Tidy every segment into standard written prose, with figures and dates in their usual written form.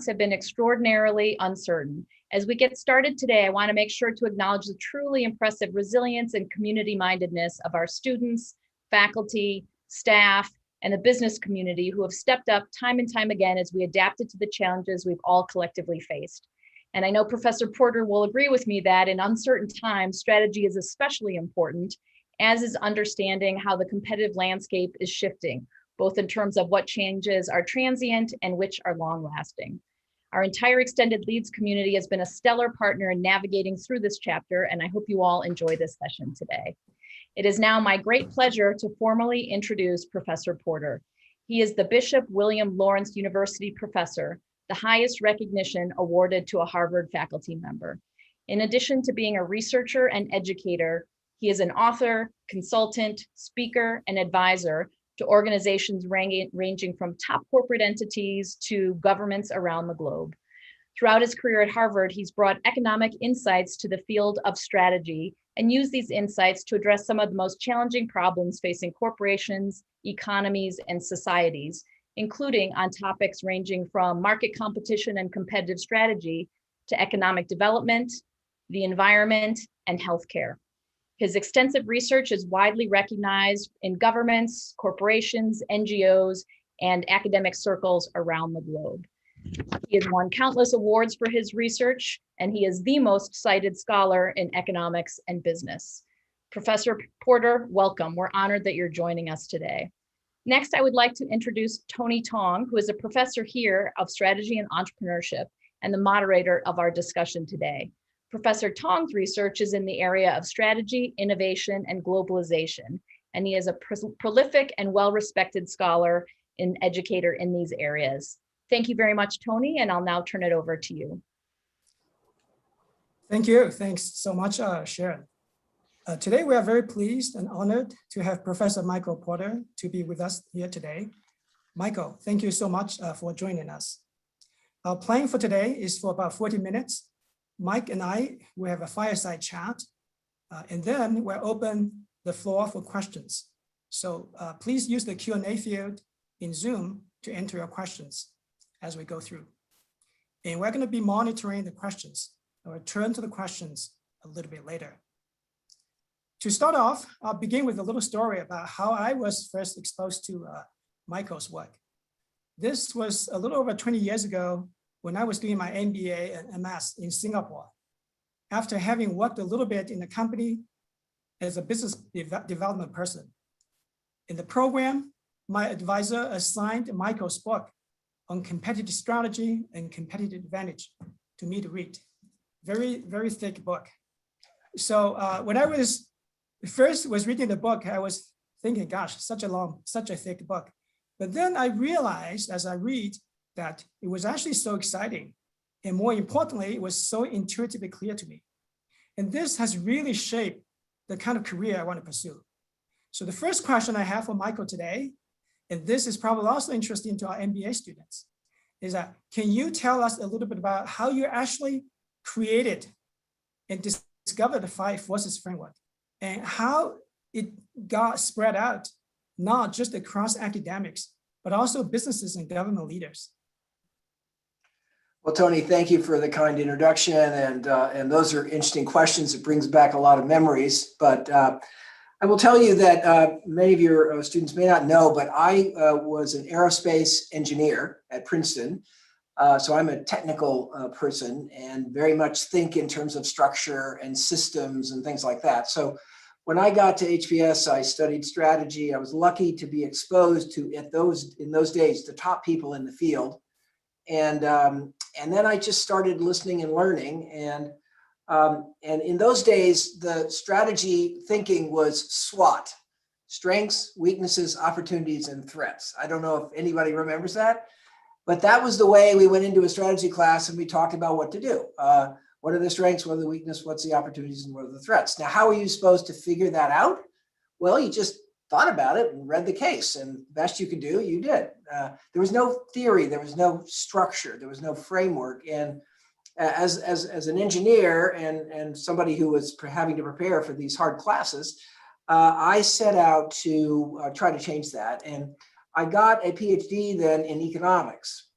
have been extraordinarily uncertain. As we get started today, I want to make sure to acknowledge the truly impressive resilience and community-mindedness of our students, faculty, staff, and the business community who have stepped up time and time again as we adapted to the challenges we've all collectively faced. And I know Professor Porter will agree with me that in uncertain times, strategy is especially important, as is understanding how the competitive landscape is shifting, both in terms of what changes are transient and which are long-lasting. Our entire extended Leeds community has been a stellar partner in navigating through this chapter, and I hope you all enjoy this session today. It is now my great pleasure to formally introduce Professor Porter. He is the Bishop William Lawrence University Professor, the highest recognition awarded to a Harvard faculty member. In addition to being a researcher and educator, he is an author, consultant, speaker, and advisor to organizations ranging from top corporate entities to governments around the globe. Throughout his career at Harvard, he's brought economic insights to the field of strategy and used these insights to address some of the most challenging problems facing corporations, economies, and societies, including on topics ranging from market competition and competitive strategy to economic development, the environment, and healthcare. His extensive research is widely recognized in governments, corporations, NGOs, and academic circles around the globe. He has won countless awards for his research, and he is the most cited scholar in economics and business. Professor Porter, welcome. We're honored that you're joining us today. Next, I would like to introduce Tony Tong, who is a professor here of strategy and entrepreneurship and the moderator of our discussion today. Professor Tong's research is in the area of strategy, innovation, and globalization, and he is a prolific and well-respected scholar and educator in these areas. Thank you very much, Tony, and I'll now turn it over to you. Thank you. Thanks so much, Sharon. Today, we are very pleased and honored to have Professor Michael Porter to be with us here today. Michael, thank you so much for joining us. Our plan for today is for about 40 minutes. Mike and I will have a fireside chat, and then we'll open the floor for questions. So please use the Q&A field in Zoom to enter your questions as we go through. And we're going to be monitoring the questions. I'll return to the questions a little bit later. To start off, I'll begin with a little story about how I was first exposed to Michael's work. This was a little over 20 years ago when I was doing my MBA and MS in Singapore. After having worked a little bit in the company as a business development person. In the program, my advisor assigned Michael's book on competitive strategy and competitive advantage to me to read. Very, very thick book. So when I was reading the book, I was thinking, gosh, such a thick book. But then I realized as I read that it was actually so exciting. And more importantly, it was so intuitively clear to me. And this has really shaped the kind of career I want to pursue. So the first question I have for Michael today, and this is probably also interesting to our MBA students, is that can you tell us a little bit about how you actually created and discovered the 5 forces framework and how it got spread out, not just across academics, but also businesses and government leaders? Well, Tony, thank you for the kind introduction, and those are interesting questions. It brings back a lot of memories, but I will tell you that many of your students may not know, but I was an aerospace engineer at Princeton. So I'm a technical person and very much think in terms of structure and systems and things like that. So when I got to HBS, I studied strategy. I was lucky to be exposed to, in those days, the top people in the field. And then I just started listening and learning. And in those days, the strategy thinking was SWOT: strengths, weaknesses, opportunities, and threats. I don't know if anybody remembers that, but that was the way we went into a strategy class and we talked about what to do. What are the strengths, what are the weaknesses, what's the opportunities, and what are the threats? Now, how are you supposed to figure that out? Well, you just thought about it and read the case, and the best you could do, you did. There was no theory, there was no structure, there was no framework. And as an engineer and somebody who was having to prepare for these hard classes, I set out to try to change that. And I got a PhD then in economics.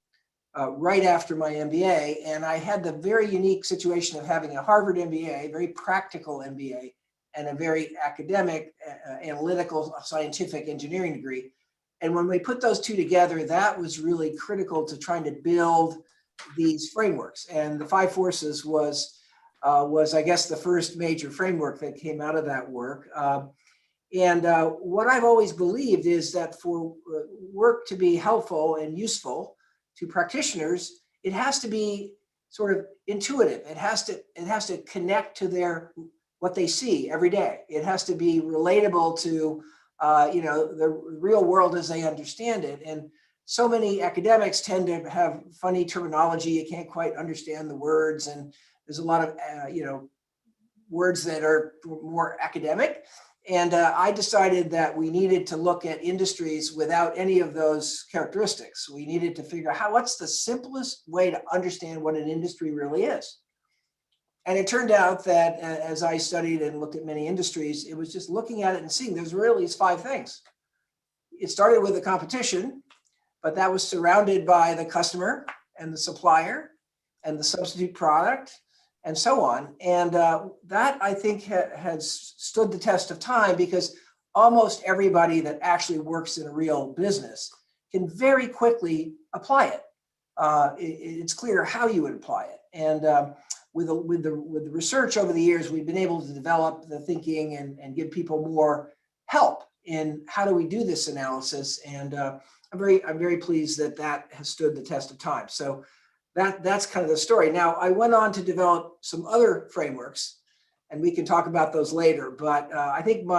right after my MBA. And I had the very unique situation of having a Harvard MBA, very practical MBA, and a very academic, analytical, scientific engineering degree. And when we put those two together, that was really critical to trying to build these frameworks. And the Five Forces was I guess, the first major framework that came out of that work. What I've always believed is that for work to be helpful and useful to practitioners, it has to be sort of intuitive. It has to connect to what they see every day. It has to be relatable to the real world as they understand it. And so many academics tend to have funny terminology. You can't quite understand the words, and there's a lot of words that are more academic. And I decided that we needed to look at industries without any of those characteristics. We needed to figure out what's the simplest way to understand what an industry really is. And it turned out that as I studied and looked at many industries, it was just looking at it and seeing there's really these five things. It started with a competition, but that was surrounded by the customer and the supplier and the substitute product and so on. And that, I think, has stood the test of time, because almost everybody that actually works in a real business can very quickly apply it. It's clear how you would apply it. And with the research over the years, we've been able to develop the thinking and give people more help in how do we do this analysis. And I'm very pleased that has stood the test of time. So that's kind of the story. Now, I went on to develop some other frameworks, and we can talk about those later. But I think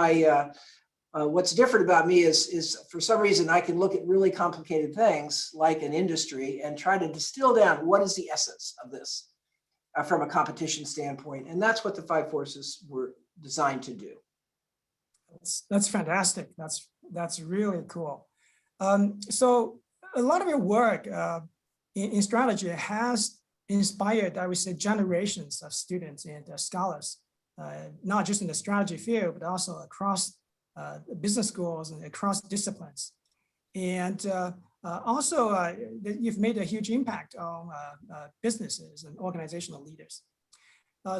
what's different about me is for some reason I can look at really complicated things like an industry and try to distill down what is the essence of this from a competition standpoint. And that's what the Five Forces were designed to do. That's fantastic. That's really cool. So a lot of your work in strategy has inspired, I would say, generations of students and scholars, not just in the strategy field, but also across business schools and across disciplines. And also, you've made a huge impact on businesses and organizational leaders.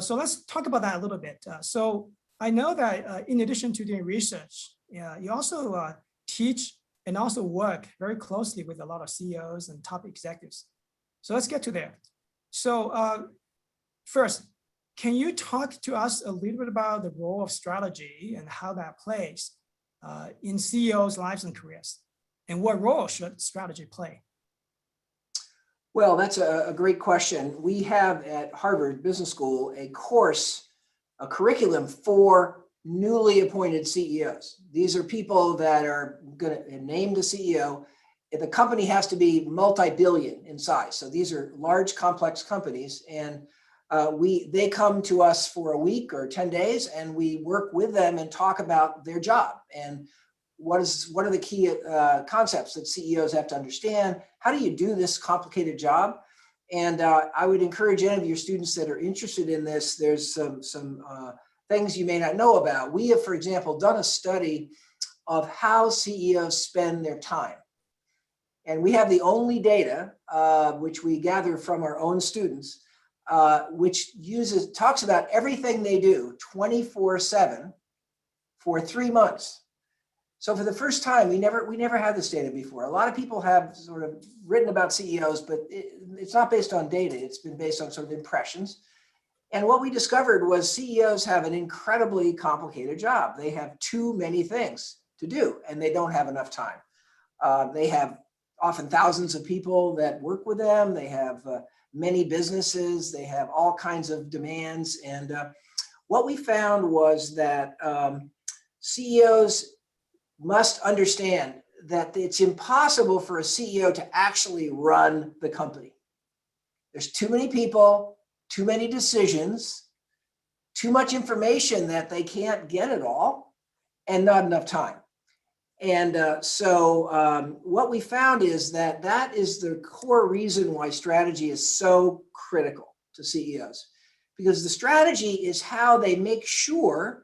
So let's talk about that a little bit. So I know that in addition to doing research, you also teach and also work very closely with a lot of CEOs and top executives. So let's get to there. So first, can you talk to us a little bit about the role of strategy and how that plays in CEOs' lives and careers? And what role should strategy play? Well, that's a great question. We have at Harvard Business School a curriculum for newly appointed CEOs. These are people that are going to name the CEO. The company has to be multi-billion in size. So these are large, complex companies. And they come to us for a week or 10 days, and we work with them and talk about their job and what are the key concepts that CEOs have to understand. How do you do this complicated job? And I would encourage any of your students that are interested in this. There's some things you may not know about. We have, for example, done a study of how CEOs spend their time. And we have the only data, which we gather from our own students, which talks about everything they do 24/7 for 3 months. So for the first time, we never had this data before. A lot of people have sort of written about CEOs, but it's not based on data. It's been based on sort of impressions. And what we discovered was CEOs have an incredibly complicated job. They have too many things to do, and they don't have enough time. They have often thousands of people that work with them. They have many businesses. They have all kinds of demands. And what we found was that CEOs must understand that it's impossible for a CEO to actually run the company. There's too many people, too many decisions, too much information that they can't get it all, and not enough time. And so what we found is that is the core reason why strategy is so critical to CEOs, because the strategy is how they make sure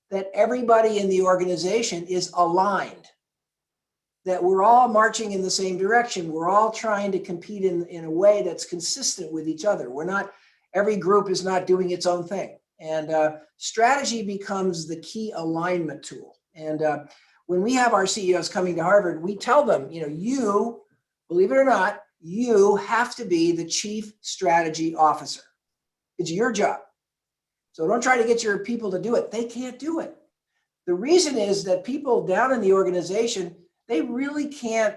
that everybody in the organization is aligned. that we're all marching in the same direction. We're all trying to compete in a way that's consistent with each other. Every group is not doing its own thing. And strategy becomes the key alignment tool. And when we have our CEOs coming to Harvard, we tell them, you, believe it or not, you have to be the chief strategy officer. It's your job. So don't try to get your people to do it. They can't do it. The reason is that people down in the organization, they really can't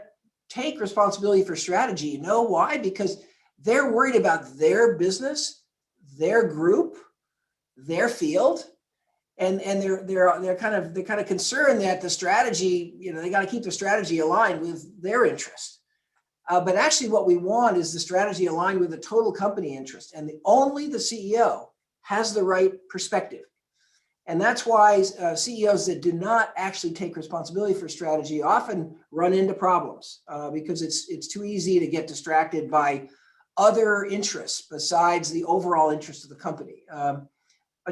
take responsibility for strategy. You know why? Because they're worried about their business, their group, their field, and they're kind of concerned that the strategy, they got to keep the strategy aligned with their interest. But actually, what we want is the strategy aligned with the total company interest, and only the CEO has the right perspective. And that's why CEOs that do not actually take responsibility for strategy often run into problems because it's too easy to get distracted by other interests besides the overall interest of the company.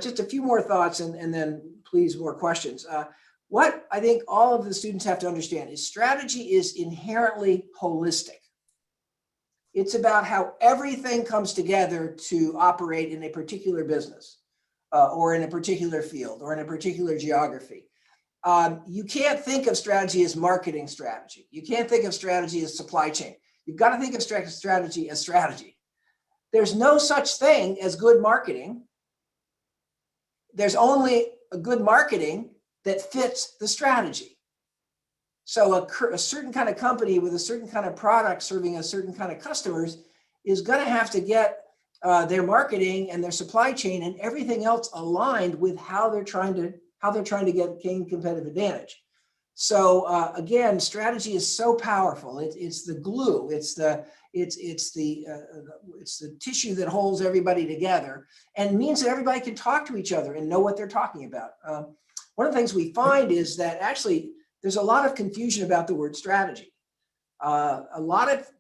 Just a few more thoughts and then please more questions. What I think all of the students have to understand is strategy is inherently holistic. It's about how everything comes together to operate in a particular business. Or in a particular field, or in a particular geography. You can't think of strategy as marketing strategy. You can't think of strategy as supply chain. You've got to think of strategy as strategy. There's no such thing as good marketing. There's only a good marketing that fits the strategy. So a certain kind of company with a certain kind of product serving a certain kind of customers is going to have to get their marketing and their supply chain and everything else aligned with how they're trying to gain competitive advantage. So again, strategy is so powerful. It's the glue. It's the tissue that holds everybody together and means that everybody can talk to each other and know what they're talking about. One of the things we find is that actually there's a lot of confusion about the word strategy. A lot of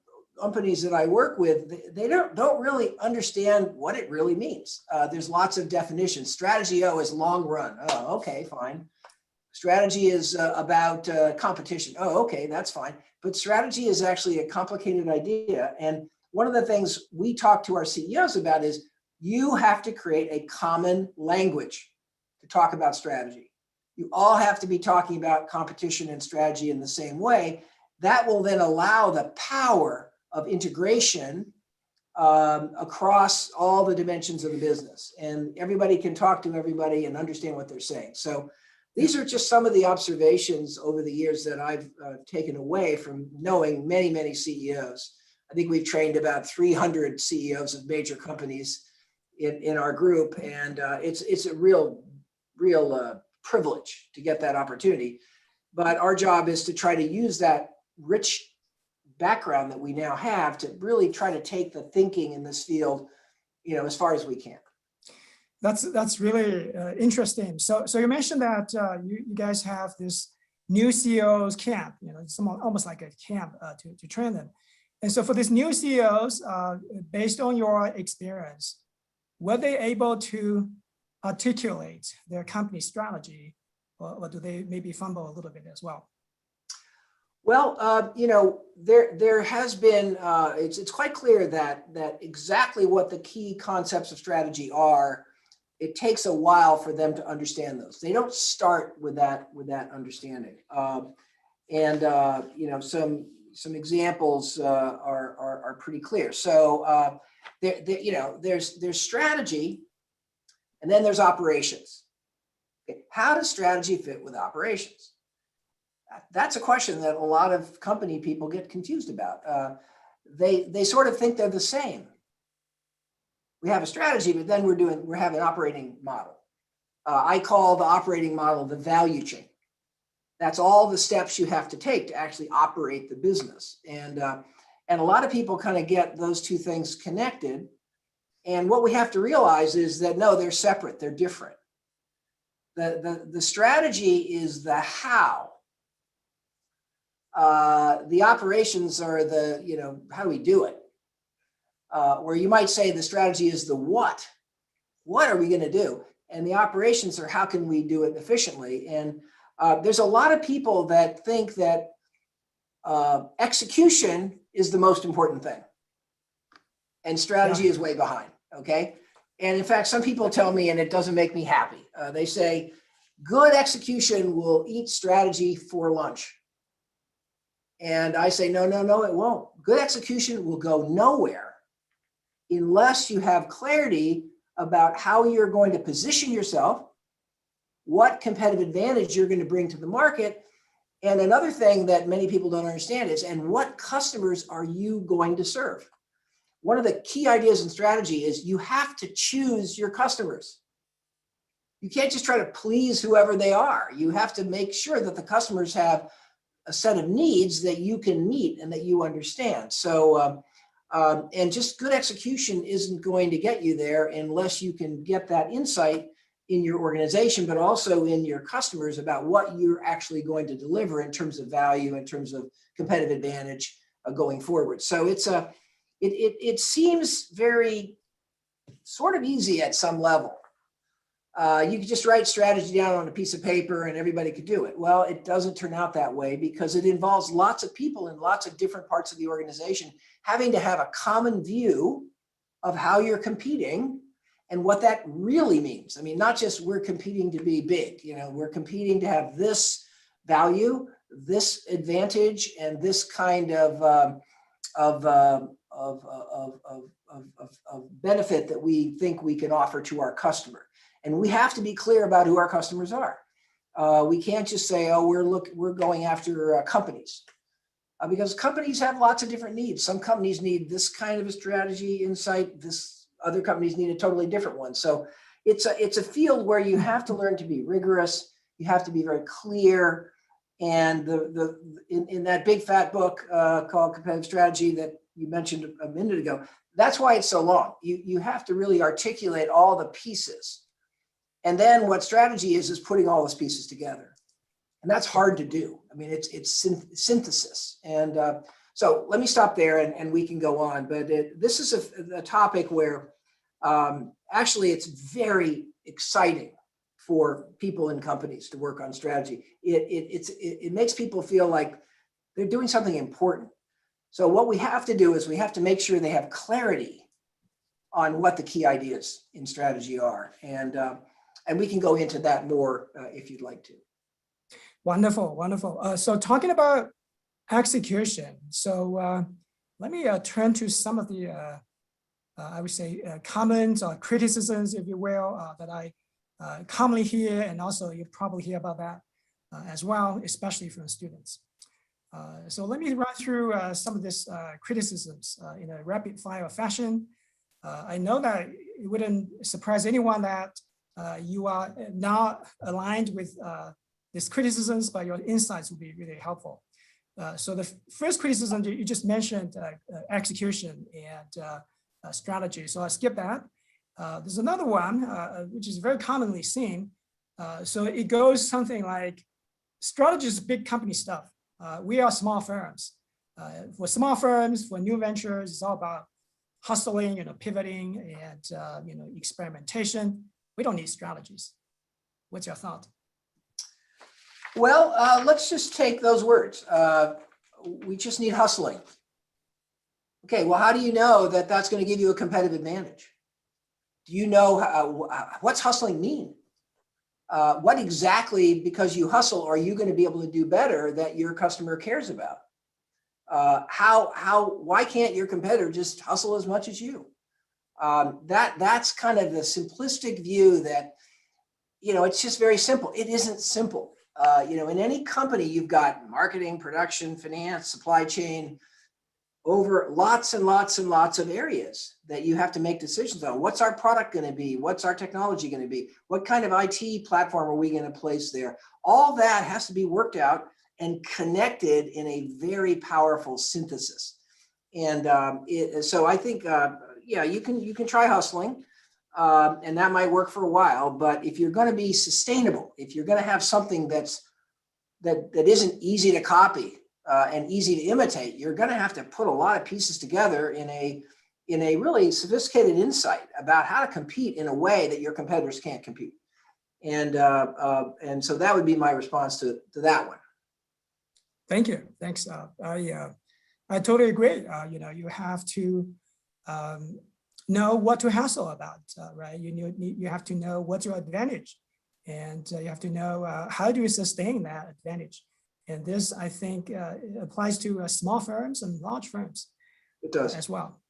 companies that I work with, they don't really understand what it really means. There's lots of definitions. Strategy, is long run. Oh, okay, fine. Strategy is about competition. Oh, okay, that's fine. But strategy is actually a complicated idea. And one of the things we talk to our CEOs about is you have to create a common language to talk about strategy. You all have to be talking about competition and strategy in the same way. That will then allow the power of integration across all the dimensions of the business. And everybody can talk to everybody and understand what they're saying. So these are just some of the observations over the years that I've taken away from knowing many, many CEOs. I think we've trained about 300 CEOs of major companies in our group. And it's a real privilege to get that opportunity. But our job is to try to use that rich background that we now have to really try to take the thinking in this field, as far as we can. That's really interesting. So you mentioned that you guys have this new CEOs camp, it's almost like a camp to train them. And so for these new CEOs, based on your experience, were they able to articulate their company strategy, or do they maybe fumble a little bit as well? Well, there has been, it's quite clear that exactly what the key concepts of strategy are, it takes a while for them to understand those. They don't start with that understanding. Some examples are pretty clear. So there's strategy, and then there's operations. Okay. How does strategy fit with operations? That's a question that a lot of company people get confused about. They sort of think they're the same. We have a strategy, but then we're having an operating model. I call the operating model the value chain. That's all the steps you have to take to actually operate the business. And a lot of people kind of get those two things connected. And what we have to realize is that no, they're separate, they're different. The strategy is the how. The operations are the, how do we do it? Or you might say the strategy is the what. What are we going to do? And the operations are how can we do it efficiently? And there's a lot of people that think that execution is the most important thing. And strategy is way behind, okay? And in fact, some people tell me, and it doesn't make me happy, they say, good execution will eat strategy for lunch. And I say, no, no, no, it won't. Good execution will go nowhere unless you have clarity about how you're going to position yourself, what competitive advantage you're going to bring to the market. And another thing that many people don't understand is, and what customers are you going to serve? One of the key ideas in strategy is you have to choose your customers. You can't just try to please whoever they are. You have to make sure that the customers have a set of needs that you can meet and that you understand. So, and just good execution isn't going to get you there unless you can get that insight in your organization, but also in your customers about what you're actually going to deliver in terms of value, in terms of competitive advantage going forward. So it seems very sort of easy at some level. You could just write strategy down on a piece of paper and everybody could do it. Well, it doesn't turn out that way because it involves lots of people in lots of different parts of the organization having to have a common view of how you're competing and what that really means. I mean, not just we're competing to be big, you know, we're competing to have this value, this advantage, and this kind of benefit that we think we can offer to our customer. And we have to be clear about who our customers are. We can't just say, oh, we're going after companies. Because companies have lots of different needs. Some companies need this kind of a strategy insight. This other companies need a totally different one. So it's a field where you have to learn to be rigorous. You have to be very clear. And in that big fat book called Competitive Strategy that you mentioned a minute ago, that's why it's so long. You have to really articulate all the pieces. And then what strategy is putting all those pieces together. And that's hard to do. I mean, it's synthesis. And so let me stop there and we can go on. But this is a topic where actually it's very exciting for people in companies to work on strategy. It makes people feel like they're doing something important. So what we have to do is we have to make sure they have clarity on what the key ideas in strategy are. And we can go into that more if you'd like to. Wonderful, wonderful. So talking about execution, so let me turn to some of the, I would say, comments or criticisms, if you will, that I commonly hear, and also you probably hear about that as well, especially from students. So let me run through some of these criticisms in a rapid fire fashion. I know that it wouldn't surprise anyone that you are not aligned with these criticisms, but your insights will be really helpful. So the first criticism you just mentioned, execution and strategy. So I'll skip that. There's another one, which is very commonly seen. So it goes something like, strategy is big company stuff. We are small firms. For small firms, for new ventures, it's all about hustling, pivoting and experimentation. We don't need strategies. What's your thought? Well, let's just take those words. We just need hustling. Okay, well, how do you know that that's going to give you a competitive advantage? Do you know what's hustling mean? What exactly, because you hustle, are you going to be able to do better that your customer cares about? Why can't your competitor just hustle as much as you? That's kind of the simplistic view that, it's just very simple. It isn't simple. In any company, you've got marketing, production, finance, supply chain, over lots and lots and lots of areas that you have to make decisions on. What's our product going to be? What's our technology going to be? What kind of IT platform are we going to place there? All that has to be worked out and connected in a very powerful synthesis. And so I think, you can try hustling, and that might work for a while. But if you're going to be sustainable, if you're going to have something that isn't easy to copy and easy to imitate, you're going to have to put a lot of pieces together in a really sophisticated insight about how to compete in a way that your competitors can't compete. And so that would be my response to that one. Thank you. Thanks. I totally agree. You have to know what to hustle about, right? You have to know what's your advantage, and you have to know how do you sustain that advantage. And this, I think, applies to small firms and large firms. It does. As well.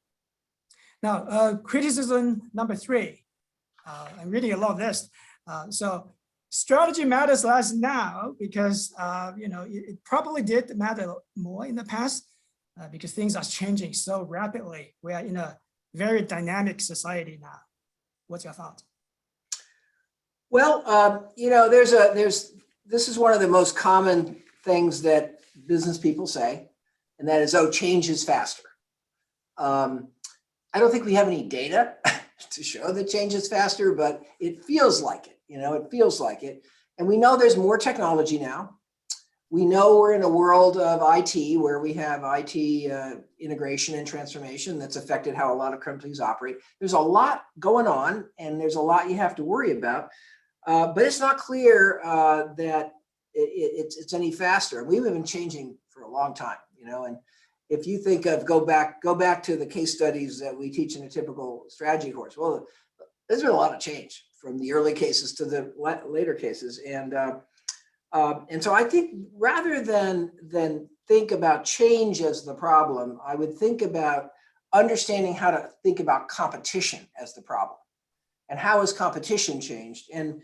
Now, criticism number 3. I really love this. So strategy matters less now because it probably did matter more in the past because things are changing so rapidly. We are in a very dynamic society now. What's your thought? Well, this is one of the most common things that business people say, and that is, oh, change is faster. I don't think we have any data to show that change is faster, but it feels like it, it feels like it. And we know there's more technology now. We know we're in a world of IT where we have IT integration and transformation that's affected how a lot of companies operate. There's a lot going on and there's a lot you have to worry about, but it's not clear that it's any faster. We've been changing for a long time, and if you think of go back to the case studies that we teach in a typical strategy course, well, there's been a lot of change from the early cases to the later cases. And so I think rather than think about change as the problem, I would think about understanding how to think about competition as the problem. And how has competition changed? And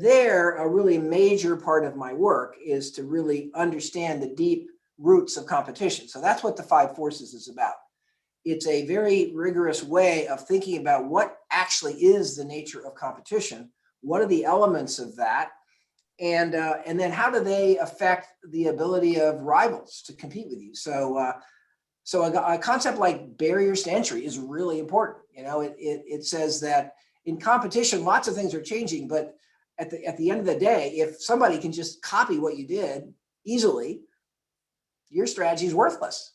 there, a really major part of my work is to really understand the deep roots of competition. So that's what the 5 forces is about. It's a very rigorous way of thinking about what actually is the nature of competition. What are the elements of that? And then how do they affect the ability of rivals to compete with you? So a concept like barriers to entry is really important. It says that in competition, lots of things are changing, but at the end of the day, if somebody can just copy what you did easily, your strategy is worthless.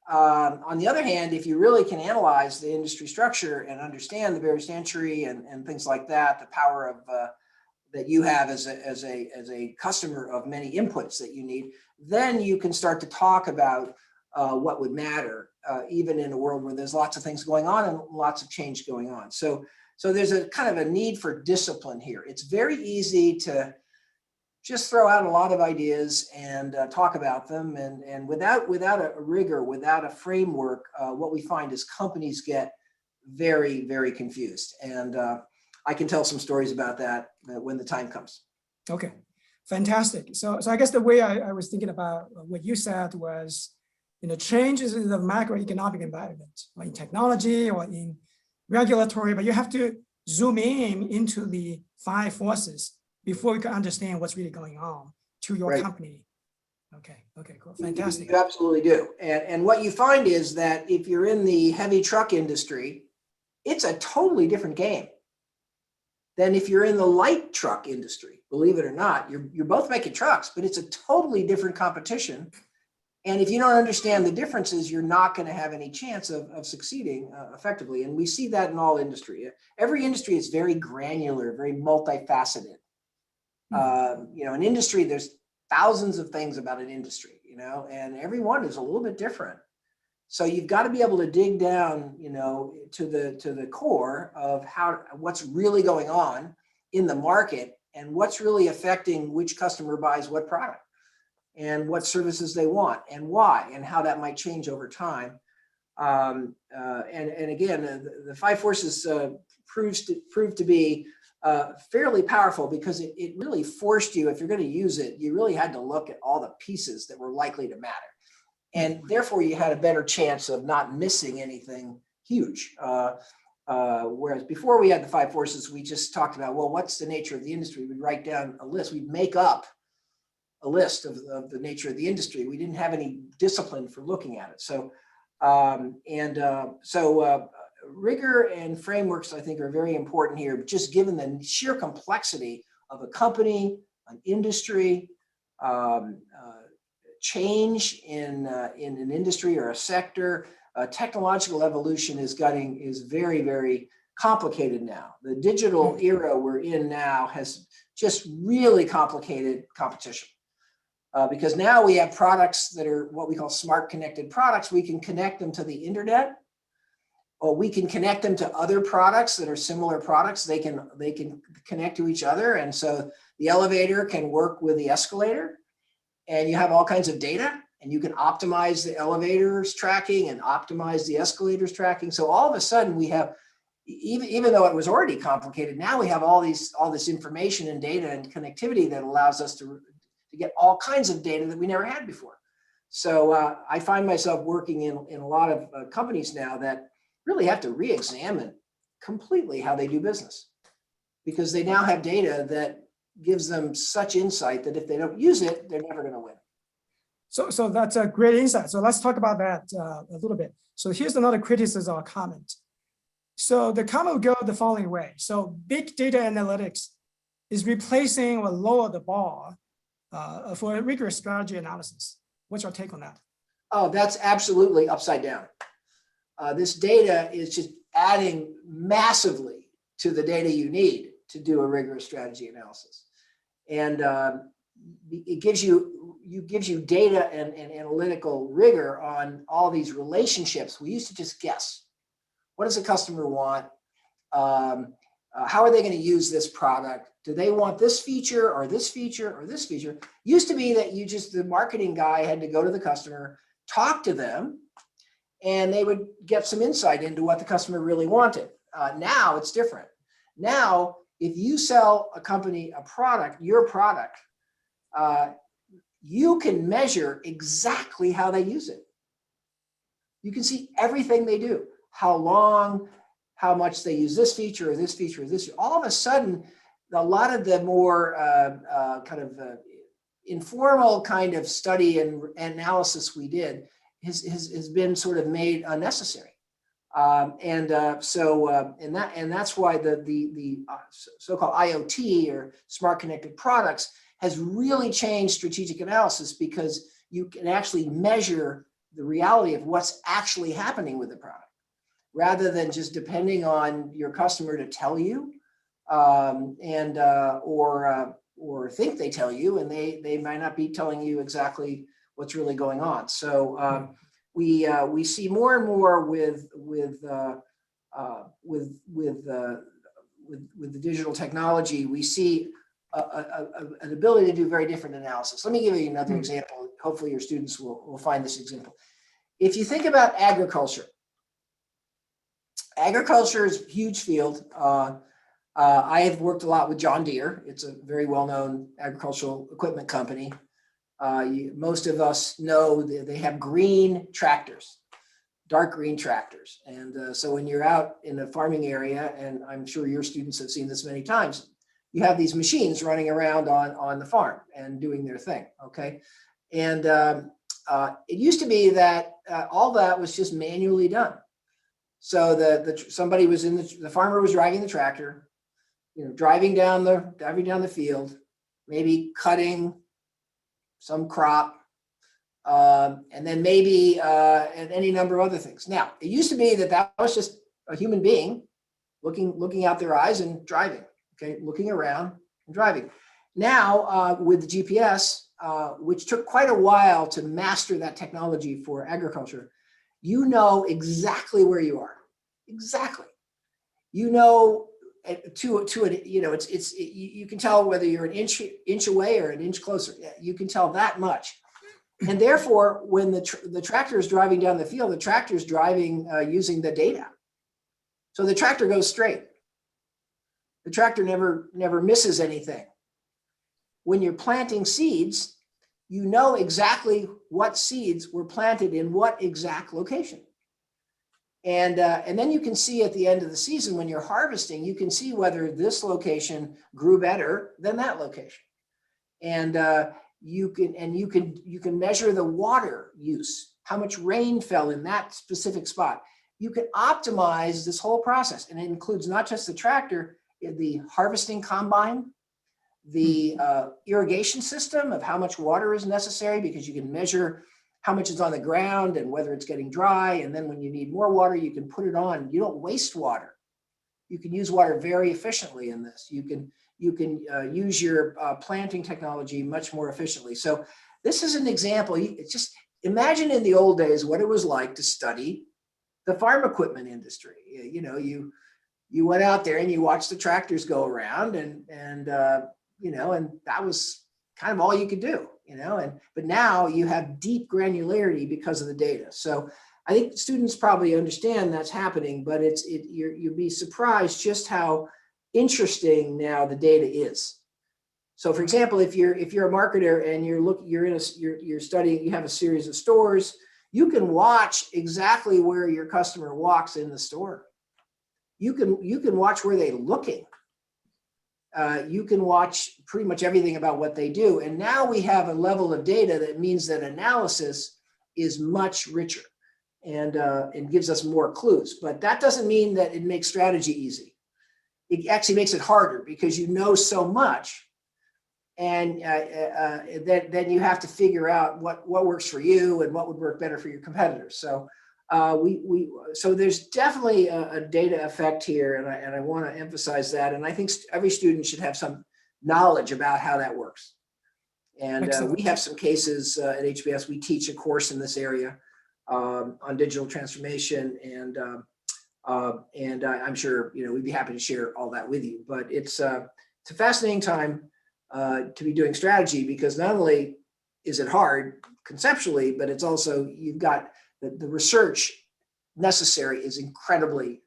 On the other hand, if you really can analyze the industry structure and understand the barriers to entry and things like that, the power of that you have as a customer of many inputs that you need, then you can start to talk about what would matter, even in a world where there's lots of things going on and lots of change going on. So there's a kind of a need for discipline here. It's very easy to just throw out a lot of ideas and talk about them. And without a rigor, without a framework, what we find is companies get very, very confused. And I can tell some stories about that when the time comes. Okay, fantastic. So I guess the way I was thinking about what you said was, changes in the macroeconomic environment, or in technology or in regulatory, but you have to zoom in into the 5 forces before you can understand what's really going on to your company. Okay, cool, fantastic. You absolutely do. And what you find is that if you're in the heavy truck industry, it's a totally different game than if you're in the light truck industry. Believe it or not, you're both making trucks, but it's a totally different competition. And if you don't understand the differences, you're not going to have any chance of succeeding effectively. And we see that in all industry. Every industry is very granular, very multifaceted. An industry, there's thousands of things about an industry, and every one is a little bit different. So you've got to be able to dig down, to the core of what's really going on in the market and what's really affecting which customer buys what product and what services they want and why and how that might change over time. And again, the 5 forces proved to be fairly powerful because it really forced you, if you're going to use it, you really had to look at all the pieces that were likely to matter. And therefore you had a better chance of not missing anything huge. Whereas before we had the 5 forces, we just talked about, well, what's the nature of the industry? We'd write down a list. We'd make up a list of the nature of the industry. We didn't have any discipline for looking at it. So rigor and frameworks, I think, are very important here, just given the sheer complexity of a company, an industry, change in an industry or a sector. Technological evolution is very, very complicated now. The digital era we're in now has just really complicated competition. because now we have products that are what we call smart connected products. We can connect them to the internet, or we can connect them to other products that are similar products. They can connect to each other. And so the elevator can work with the escalator, and you have all kinds of data, and you can optimize the elevator's tracking and optimize the escalator's tracking. So all of a sudden we have, even though it was already complicated, now we have all this information and data and connectivity that allows us to get all kinds of data that we never had before. So I find myself working in a lot of companies now that really have to re-examine completely how they do business, because they now have data that gives them such insight that if they don't use it, they're never going to win. So that's a great insight. So let's talk about that a little bit. So here's another criticism or comment. So the comment will go the following way. So big data analytics is replacing or lower the bar for a rigorous strategy analysis. What's your take on that? Oh, that's absolutely upside down. This data is just adding massively to the data you need to do a rigorous strategy analysis. And it gives you data and analytical rigor on all these relationships. We used to just guess. What does a customer want? How are they going to use this product? Do they want this feature or this feature or this feature? Used to be that the marketing guy had to go to the customer, talk to them, and they would get some insight into what the customer really wanted. Now it's different. Now, if you sell a company a product, your product, you can measure exactly how they use it. You can see everything they do, how long, how much they use this feature or this feature or this. All of a sudden, a lot of the more informal kind of study and analysis we did has been sort of made unnecessary. And that's why the so-called IoT or smart connected products has really changed strategic analysis, because you can actually measure the reality of what's actually happening with the product, rather than just depending on your customer to tell you, or think they tell you, and they might not be telling you exactly what's really going on. So we see more and more with the digital technology, we see an ability to do very different analysis. Let me give you another example. Hopefully your students will find this example. If you think about agriculture is a huge field. I have worked a lot with John Deere. It's a very well-known agricultural equipment company. Most of us know they have green tractors, dark green tractors. And so when you're out in a farming area, and I'm sure your students have seen this many times, you have these machines running around on the farm and doing their thing, okay? And it used to be that all that was just manually done. So somebody was the farmer was driving the tractor, driving down the field, maybe cutting some crop, and then maybe and any number of other things. Now, it used to be that was just a human being looking out their eyes and driving, okay, looking around and driving. Now, with the GPS, which took quite a while to master that technology for agriculture, you know exactly where you are, exactly. You know, you can tell whether you're an inch away or an inch closer. You can tell that much. And therefore, when the tractor is driving down the field, the tractor is driving using the data. So the tractor goes straight. The tractor never misses anything. When you're planting seeds, you know exactly what seeds were planted in what exact location. And then you can see at the end of the season, when you're harvesting, you can see whether this location grew better than that location. And you can measure the water use, how much rain fell in that specific spot. You can optimize this whole process, and it includes not just the tractor, the harvesting combine, the irrigation system of how much water is necessary, because you can measure how much is on the ground and whether it's getting dry. And then when you need more water, you can put it on. You don't waste water. You can use water very efficiently in this. You can use your planting technology much more efficiently. So this is an example. It's just imagine in the old days what it was like to study the farm equipment industry. You know, you went out there and you watched the tractors go around, and you know, and that was kind of all you could do. You know, but now you have deep granularity because of the data. So I think students probably understand that's happening, but you'd be surprised just how interesting now the data is. So for example, if you're a marketer and you're studying, you have a series of stores, you can watch exactly where your customer walks in the store. You can watch where they're looking. You can watch pretty much everything about what they do. And now we have a level of data that means that analysis is much richer and gives us more clues. But that doesn't mean that it makes strategy easy. It actually makes it harder because you know so much, and then you have to figure out what works for you and what would work better for your competitors. So so there's definitely a data effect here, and I want to emphasize that. And I think every student should have some knowledge about how that works. And we have some cases at HBS. We teach a course in this area on digital transformation, and I'm sure we'd be happy to share all that with you. But it's a fascinating time to be doing strategy, because not only is it hard conceptually, but it's also you've got the research necessary is incredibly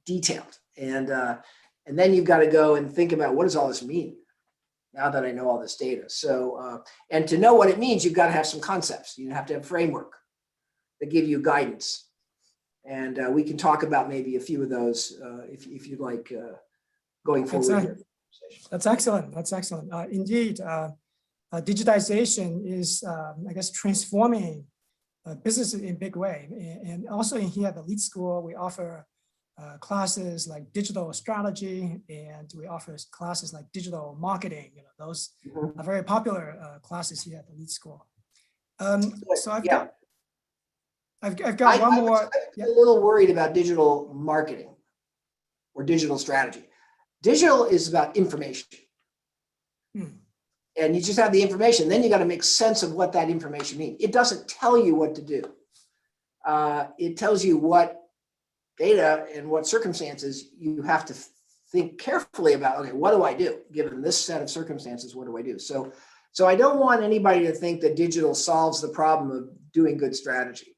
detailed, and then you've got to go and think about, what does all this mean now that I know all this data? So and to know what it means, you've got to have some concepts. You have to have framework that give you guidance, and we can talk about maybe a few of those if you'd like going forward. That's excellent. That's excellent. Indeed, digitization is, I guess, transforming business in a big way. And also in here at the Leeds School, we offer classes like digital strategy, and we offer classes like digital marketing. Those are very popular classes here at the Leeds School. So I've got one more. I'm a little worried about digital marketing or digital strategy. Digital is about information. And you just have the information. Then you got to make sense of what that information means. It doesn't tell you what to do. It tells you what data and what circumstances you have to think carefully about. Okay, what do I do given this set of circumstances? What do I do? So I don't want anybody to think that digital solves the problem of doing good strategy.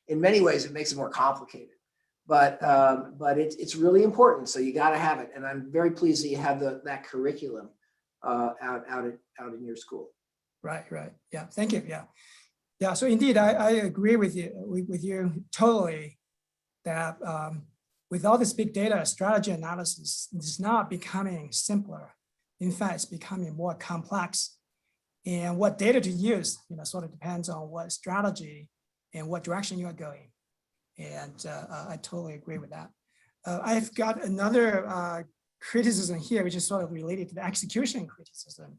In many ways, it makes it more complicated. But it's really important. So you got to have it. And I'm very pleased that you have that curriculum out in your school. Right. Yeah. Thank you. Yeah. So indeed, I agree with you totally that with all this big data, strategy analysis is not becoming simpler. In fact, it's becoming more complex. And what data to use, sort of depends on what strategy and what direction you are going. And I totally agree with that. I've got another criticism here, which is sort of related to the execution criticism.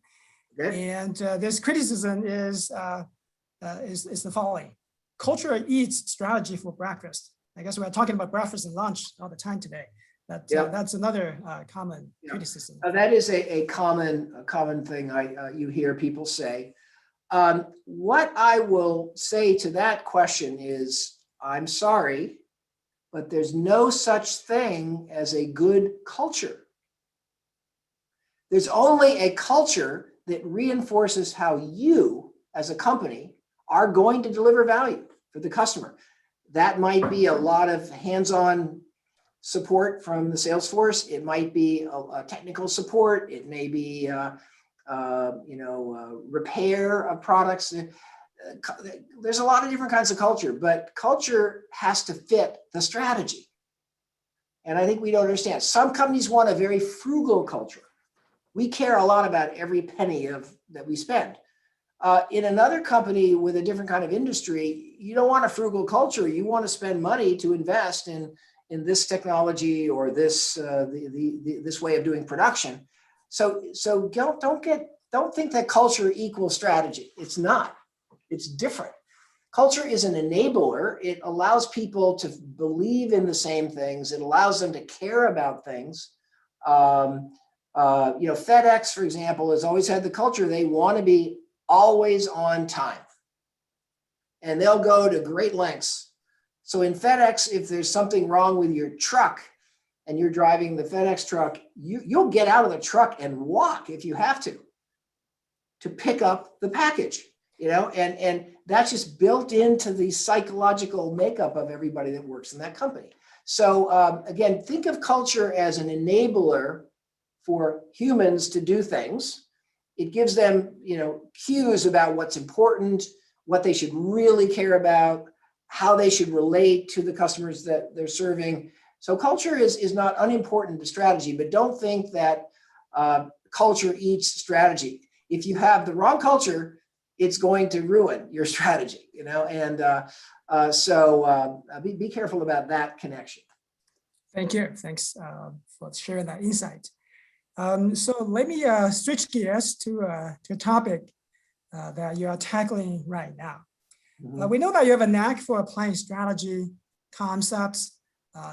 Okay. And this criticism is the following: culture eats strategy for breakfast. I guess we're talking about breakfast and lunch all the time today. That's another common criticism. That is a common thing you hear people say. What I will say to that question is, I'm sorry, but there's no such thing as a good culture. There's only a culture that reinforces how you, as a company, are going to deliver value for the customer. That might be a lot of hands-on support from the sales force. It might be a technical support. It may be repair of products. There's a lot of different kinds of culture, but culture has to fit the strategy. And I think we don't understand. Some companies want a very frugal culture. We care a lot about every penny that we spend. In another company with a different kind of industry, you don't want a frugal culture. You want to spend money to invest in this technology or this this way of doing production. So don't think that culture equals strategy. It's not. It's different. Culture is an enabler. It allows people to believe in the same things. It allows them to care about things. FedEx, for example, has always had the culture. They want to be always on time. And they'll go to great lengths. So in FedEx, if there's something wrong with your truck and you're driving the FedEx truck, you'll get out of the truck and walk if you have to pick up the package, and that's just built into the psychological makeup of everybody that works in that company. So again, think of culture as an enabler for humans to do things. It gives them, cues about what's important, what they should really care about, how they should relate to the customers that they're serving. So culture is not unimportant to strategy, but don't think that culture eats strategy. If you have the wrong culture, it's going to ruin your strategy, so be careful about that connection. Thank you. Thanks for sharing that insight. So let me switch gears to a topic that you are tackling right now. We know that you have a knack for applying strategy concepts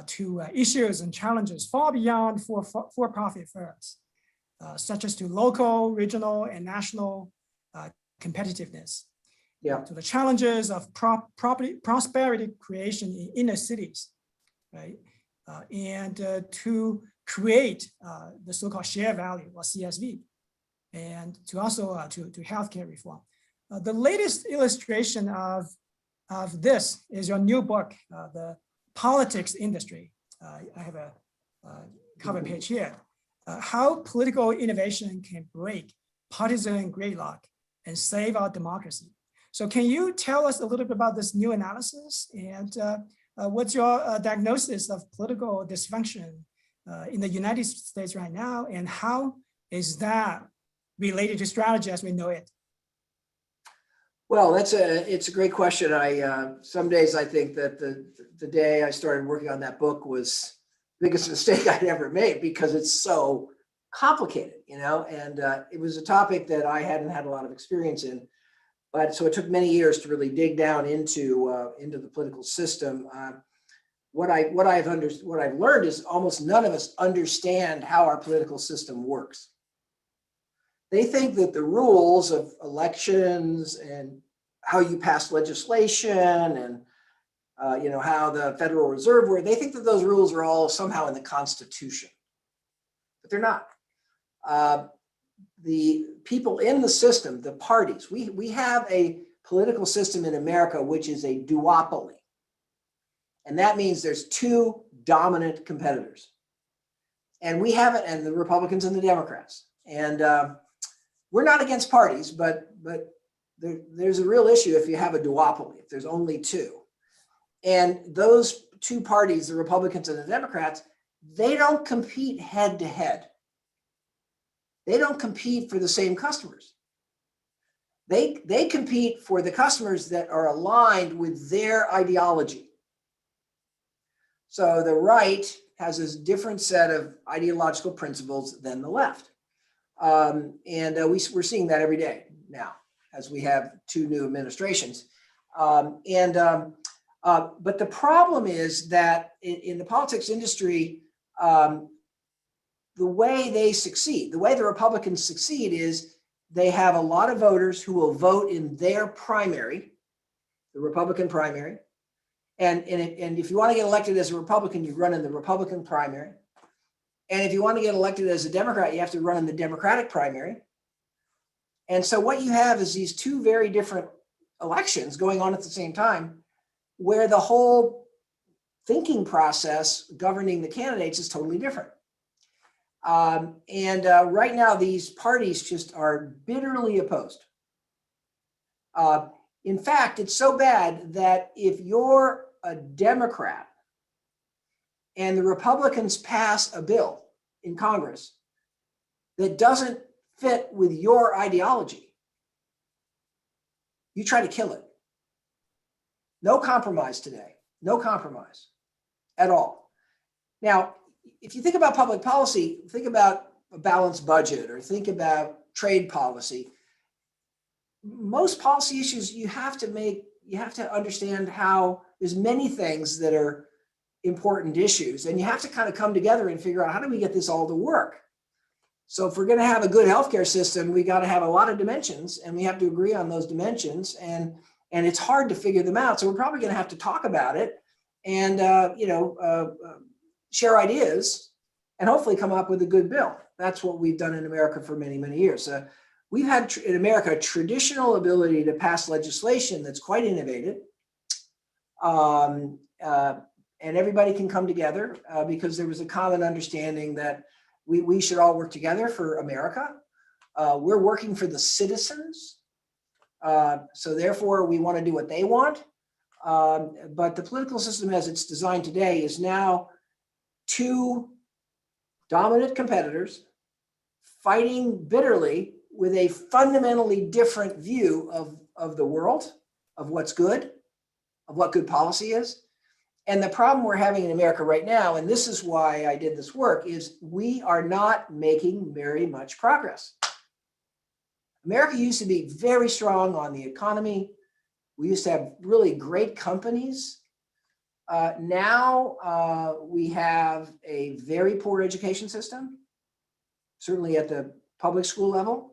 to issues and challenges far beyond for-profit firms, such as to local, regional, and national competitiveness. Yeah. To the challenges of prosperity creation in inner cities, right? And to create the so-called shared value, or CSV, and to also to healthcare reform. The latest illustration of this is your new book, The Politics Industry. I have a cover page here. How political innovation can break partisan gridlock and save our democracy. So can you tell us a little bit about this new analysis, and what's your diagnosis of political dysfunction in the United States right now, and how is that related to strategy as we know it? Well, it's a great question. Some days I think that the day I started working on that book was the biggest mistake I'd ever made, because it's so complicated, and it was a topic that I hadn't had a lot of experience in. But so it took many years to really dig down into the political system. What I've learned is almost none of us understand how our political system works. They think that the rules of elections and how you pass legislation and how the Federal Reserve works, they think that those rules are all somehow in the Constitution, but they're not. The people in the system, the parties, we have a political system in America which is a duopoly. And that means there's two dominant competitors. And we have it, and the Republicans and the Democrats. And we're not against parties, but there's a real issue if you have a duopoly, if there's only two. And those two parties, the Republicans and the Democrats, they don't compete head to head. They don't compete for the same customers. They compete for the customers that are aligned with their ideology. So the right has a different set of ideological principles than the left. We're seeing that every day now as we have two new administrations. But the problem is that in the politics industry, the way they succeed, the way the Republicans succeed is they have a lot of voters who will vote in their primary, the Republican primary. And if you want to get elected as a Republican, you run in the Republican primary. And if you want to get elected as a Democrat, you have to run in the Democratic primary. And so what you have is these two very different elections going on at the same time, where the whole thinking process governing the candidates is totally different. Right now, these parties just are bitterly opposed. In fact, it's so bad that if you're a Democrat and the Republicans pass a bill in Congress that doesn't fit with your ideology, you try to kill it. No compromise today. No compromise at all. Now, if you think about public policy, think about a balanced budget or think about trade policy. Most policy issues you have to understand how there's many things that are important issues, and you have to kind of come together and figure out how do we get this all to work. So if we're going to have a good healthcare system, we got to have a lot of dimensions, and we have to agree on those dimensions. And it's hard to figure them out. So we're probably going to have to talk about it and share ideas and hopefully come up with a good bill. That's what we've done in America for many, many years. We've had in America a traditional ability to pass legislation that's quite innovative. And everybody can come together because there was a common understanding that we should all work together for America. We're working for the citizens. So therefore, we want to do what they want. But the political system as it's designed today is now two dominant competitors fighting bitterly with a fundamentally different view of the world, of what's good, of what good policy is. And the problem we're having in America right now, and this is why I did this work, is we are not making very much progress. America used to be very strong on the economy. We used to have really great companies. Now we have a very poor education system, certainly at the public school level.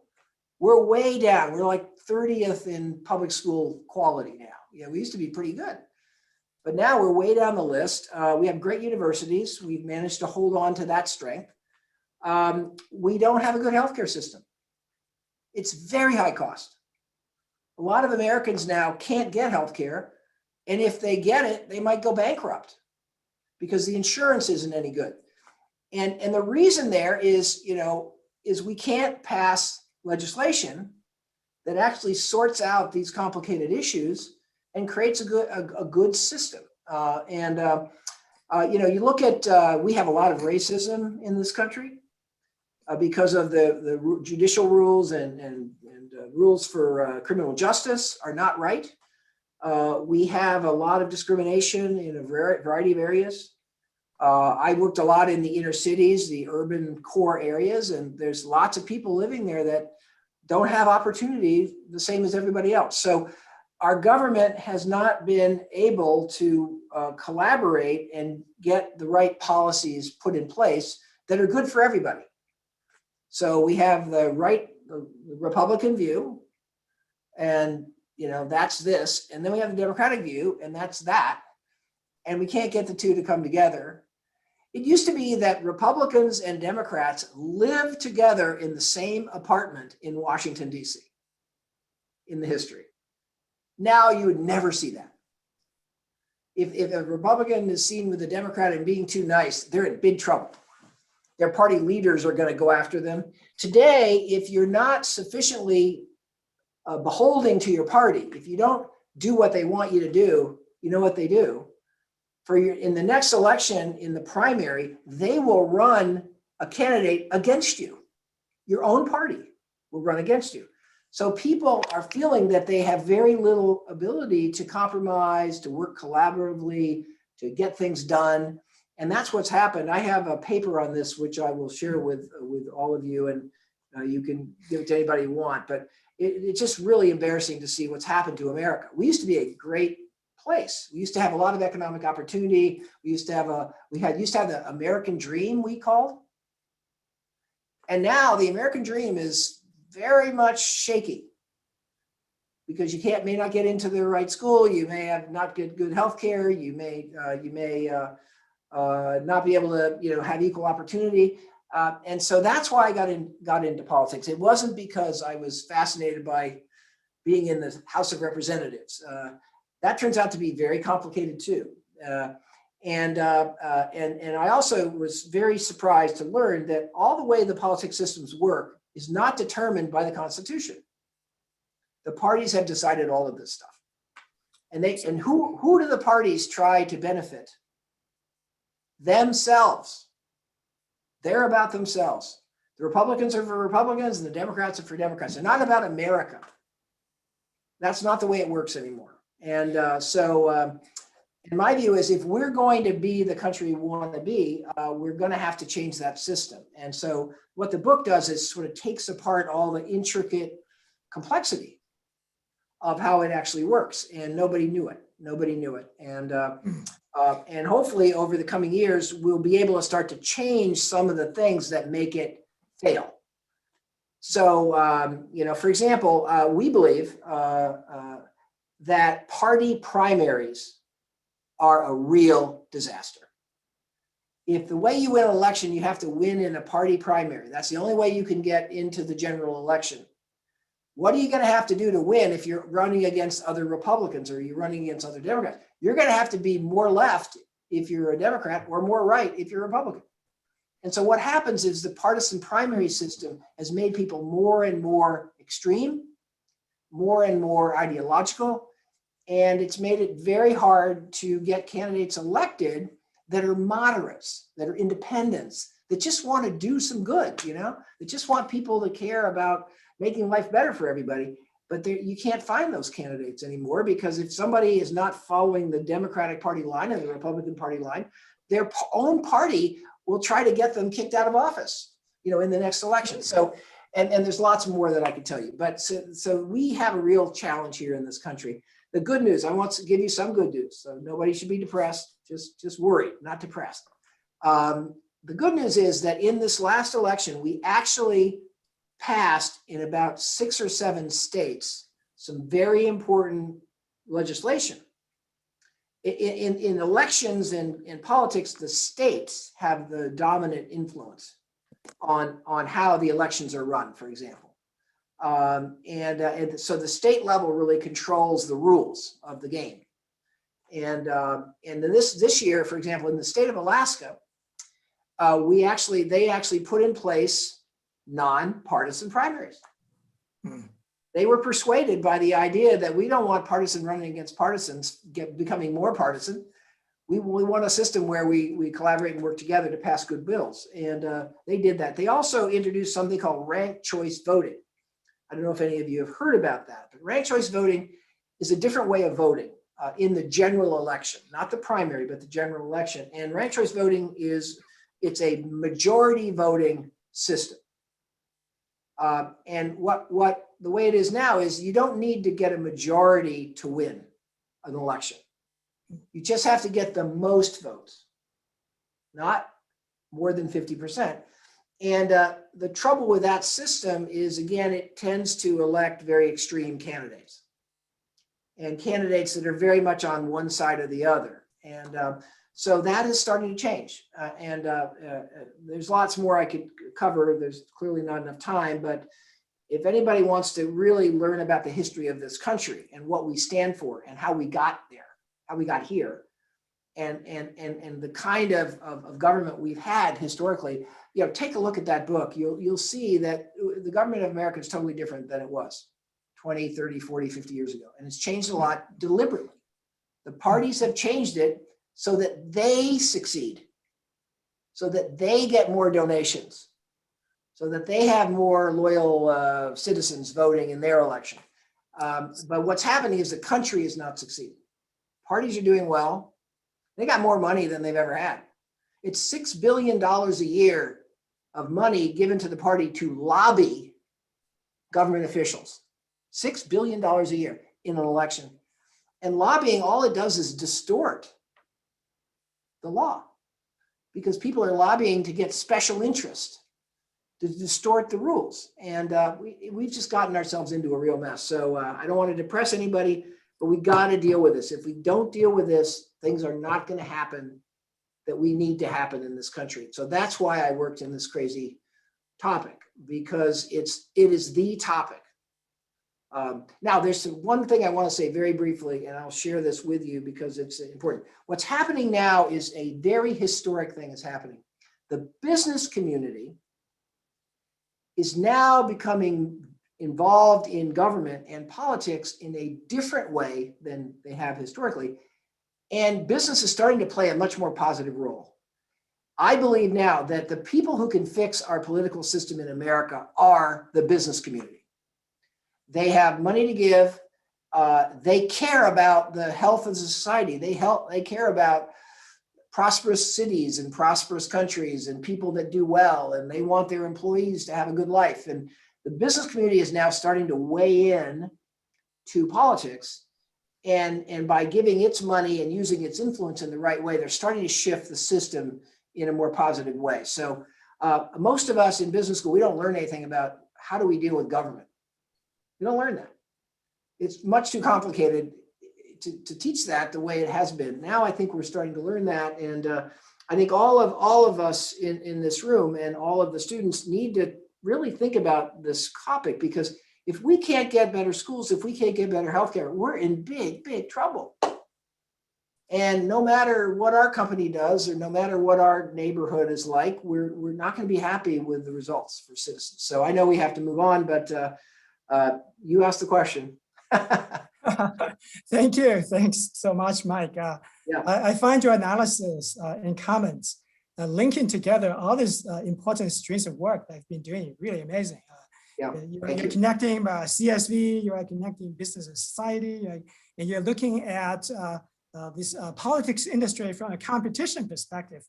We're way down. We're like 30th in public school quality now. Yeah, we used to be pretty good. But now we're way down the list. We have great universities. We've managed to hold on to that strength. We don't have a good healthcare system. It's very high cost. A lot of Americans now can't get healthcare. And if they get it, they might go bankrupt because the insurance isn't any good. And the reason there is, is we can't pass legislation that actually sorts out these complicated issues and creates a good system. You look at, we have a lot of racism in this country because of the judicial rules and rules for criminal justice are not right. We have a lot of discrimination in a variety of areas. I worked a lot in the inner cities, the urban core areas, and there's lots of people living there that don't have opportunity the same as everybody else. So our government has not been able to collaborate and get the right policies put in place that are good for everybody. So we have the Republican view, and that's this, and then we have the Democratic view, and that's that, and we can't get the two to come together. It used to be that Republicans and Democrats lived together in the same apartment in Washington, D.C. in the history. Now you would never see that. If a Republican is seen with a Democrat and being too nice, they're in big trouble. Their party leaders are going to go after them. Today, if you're not sufficiently beholden to your party, if you don't do what they want you to do, you know what they do? In the next election, in the primary, they will run a candidate against you. Your own party will run against you. So people are feeling that they have very little ability to compromise, to work collaboratively, to get things done. And that's what's happened. I have a paper on this, which I will share with all of you, and you can give it to anybody you want. But it's just really embarrassing to see what's happened to America. We used to be a great place. We used to have a lot of economic opportunity. We used to have the American dream, we called. And now the American dream is very much shaky because you may not get into the right school. You may not get good health care. You may not be able to have equal opportunity. And so that's why I got into politics. It wasn't because I was fascinated by being in the House of Representatives. That turns out to be very complicated too. And I also was very surprised to learn that all the way the politics systems work is not determined by the Constitution. The parties have decided all of this stuff. And who do the parties try to benefit? Themselves. They're about themselves. The Republicans are for Republicans and the Democrats are for Democrats. They're not about America. That's not the way it works anymore. And so my view is if we're going to be the country we want to be, we're going to have to change that system. And so what the book does is sort of takes apart all the intricate complexity of how it actually works. And nobody knew it. Nobody knew it. And hopefully over the coming years, we'll be able to start to change some of the things that make it fail. So, for example, we believe that party primaries are a real disaster. If the way you win an election, you have to win in a party primary. That's the only way you can get into the general election. What are you going to have to do to win if you're running against other Republicans or you're running against other Democrats? You're going to have to be more left if you're a Democrat or more right if you're a Republican. And so what happens is the partisan primary system has made people more and more extreme, more and more ideological, and it's made it very hard to get candidates elected that are moderates, that are independents, that just want to do some good, that just want people to care about making life better for everybody. But you can't find those candidates anymore, because if somebody is not following the Democratic Party line and the Republican Party line, their own party will try to get them kicked out of office, in the next election. So, and there's lots more that I could tell you. But so we have a real challenge here in this country. The good news, I want to give you some good news. So nobody should be depressed, just worried, not depressed. The good news is that in this last election, we actually passed in about 6 or 7 states some very important legislation. In elections and in politics, the states have the dominant influence on how the elections are run, for example. And so the state level really controls the rules of the game. And this year, for example, in the state of Alaska, they actually put in place non-partisan primaries. They were persuaded by the idea that we don't want partisan running against partisans becoming more partisan. We want a system where we collaborate and work together to pass good bills. And they did that. They also introduced something called ranked choice voting. I don't know if any of you have heard about that, but ranked choice voting is a different way of voting in the general election, not the primary, but the general election. And ranked choice voting it's a majority voting system. And what the way it is now is you don't need to get a majority to win an election. You just have to get the most votes, not more than 50%. And the trouble with that system is, again, it tends to elect very extreme candidates and candidates that are very much on one side or the other. And so that is starting to change. There's lots more I could cover. There's clearly not enough time, but if anybody wants to really learn about the history of this country and what we stand for and how we got there, how we got here, and the kind of government we've had historically, take a look at that book. You'll see that the government of America is totally different than it was 20, 30, 40, 50 years ago. And it's changed a lot deliberately. The parties have changed it so that they succeed, so that they get more donations, so that they have more loyal citizens voting in their election. But what's happening is the country is not succeeding. Parties are doing well. They got more money than they've ever had. It's $6 billion a year of money given to the party to lobby government officials. $6 billion a year in an election. And lobbying, all it does is distort the law, because people are lobbying to get special interest, to distort the rules. And we've just gotten ourselves into a real mess. So I don't want to depress anybody, but we got to deal with this. If we don't deal with this, things are not going to happen that we need to happen in this country. So that's why I worked in this crazy topic, because it is the topic. Now, there's one thing I want to say very briefly, and I'll share this with you because it's important. What's happening now is a very historic thing is happening. The business community is now becoming involved in government and politics in a different way than they have historically. And business is starting to play a much more positive role. I believe now that the people who can fix our political system in America are the business community. They have money to give. They care about the health of the society. They care about prosperous cities and prosperous countries and people that do well, and they want their employees to have a good life. And the business community is now starting to weigh in to politics. And by giving its money and using its influence in the right way, they're starting to shift the system in a more positive way. So most of us in business school, we don't learn anything about how do we deal with government? You don't learn that. It's much too complicated to teach that the way it has been. Now I think we're starting to learn that, and I think all of us in this room and all of the students need to really think about this topic, because if we can't get better schools, if we can't get better healthcare, we're in big trouble. And no matter what our company does, or no matter what our neighborhood is like, we're not going to be happy with the results for citizens. So I know we have to move on, but you asked the question. Thank you. Thanks so much, Mike. I find your analysis and comments linking together all these important streams of work that I've been doing really amazing. You're connecting CSV, you are connecting business and society, and you're looking at this politics industry from a competition perspective,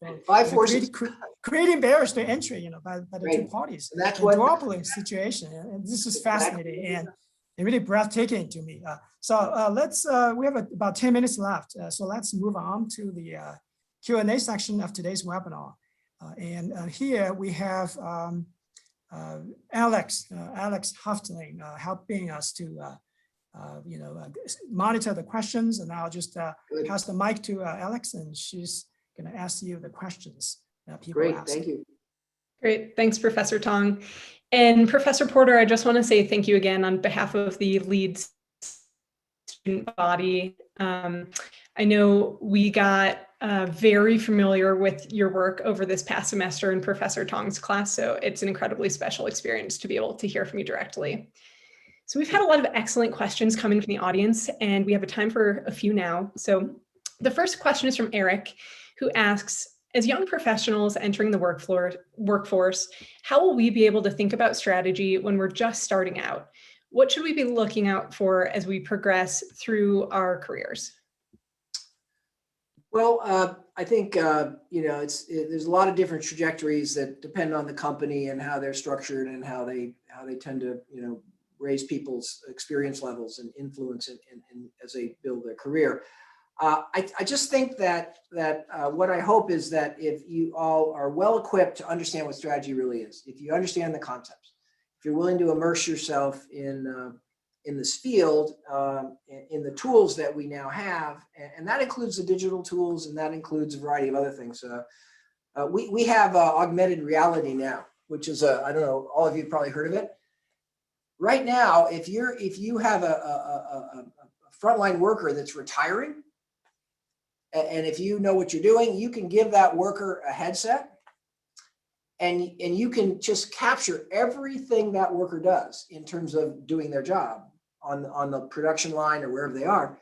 creating barriers to entry, by the two parties. And that's what duopoly situation, and this is fascinating and really breathtaking to me. So let's we have about 10 minutes left, so let's move on to the Q&A section of today's webinar. And here we have Alex Huftling helping us to monitor the questions, and I'll just pass the mic to Alex, and she's going to ask you the questions that people ask. Thank you. Great, thanks, Professor Tong. And Professor Porter, I just want to say thank you again on behalf of the Leeds student body. I know we got very familiar with your work over this past semester in Professor Tong's class, so it's an incredibly special experience to be able to hear from you directly. So we've had a lot of excellent questions coming from the audience, and we have a time for a few now. So the first question is from Eric, who asks, as young professionals entering the workforce, how will we be able to think about strategy when we're just starting out? What should we be looking out for as we progress through our careers? Well, I think there's a lot of different trajectories that depend on the company and how they're structured and how they tend to raise people's experience levels and influence in as they build their career. I just think that what I hope is that if you all are well equipped to understand what strategy really is, if you understand the concepts, if you're willing to immerse yourself in this field, in the tools that we now have, and that includes the digital tools, and that includes a variety of other things. We have augmented reality now, which is I don't know, all of you have probably heard of it. Right now, if you have a frontline worker that's retiring, and if you know what you're doing, you can give that worker a headset, and you can just capture everything that worker does in terms of doing their job on the production line or wherever they are.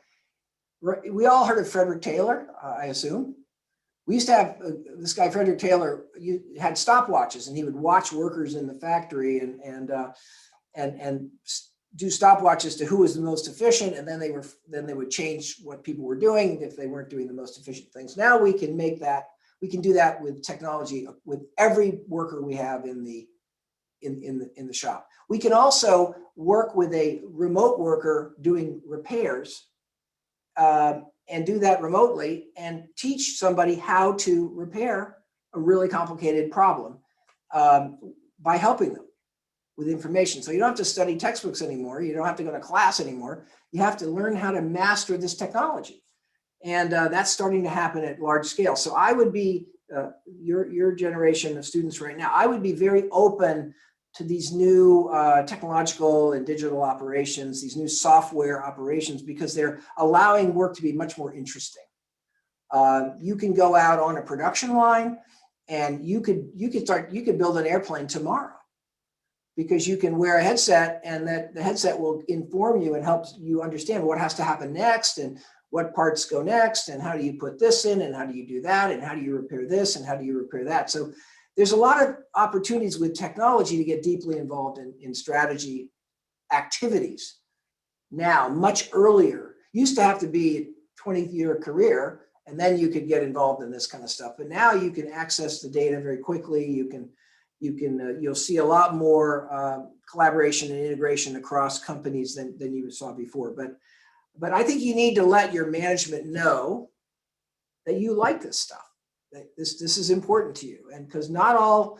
We all heard of Frederick Taylor, I assume. We used to have this guy, Frederick Taylor, had stopwatches, and he would watch workers in the factory and do stopwatches to who was the most efficient, and then they would change what people were doing if they weren't doing the most efficient things. Now we can do that with technology with every worker we have in the shop. We can also work with a remote worker doing repairs and do that remotely and teach somebody how to repair a really complicated problem by helping them with information. So you don't have to study textbooks anymore. You don't have to go to class anymore. You have to learn how to master this technology. And that's starting to happen at large scale. So I would be, your generation of students right now, I would be very open to these new technological and digital operations, these new software operations, because they're allowing work to be much more interesting. You can go out on a production line and you could build an airplane tomorrow, because you can wear a headset, and that the headset will inform you and help you understand what has to happen next, and what parts go next, and how do you put this in, and how do you do that, and how do you repair this, and how do you repair that. So there's a lot of opportunities with technology to get deeply involved in strategy activities now, much earlier. Used to have to be a 20-year career, and then you could get involved in this kind of stuff. But now you can access the data very quickly. You'll see a lot more collaboration and integration across companies than you saw before. But I think you need to let your management know that you like this stuff, that this is important to you, and because not all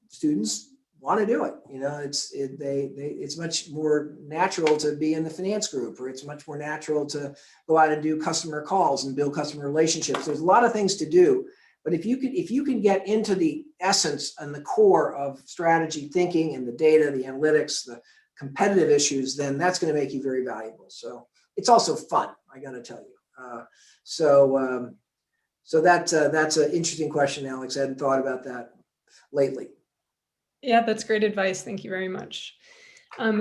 students want to do it. You know, it's much more natural to be in the finance group, or it's much more natural to go out and do customer calls and build customer relationships. There's a lot of things to do, but if you can get into the essence and the core of strategy thinking and the data, the analytics, the competitive issues, then that's going to make you very valuable. So it's also fun, I got to tell you. So that's an interesting question, Alex. I hadn't thought about that lately. Yeah, that's great advice. Thank you very much.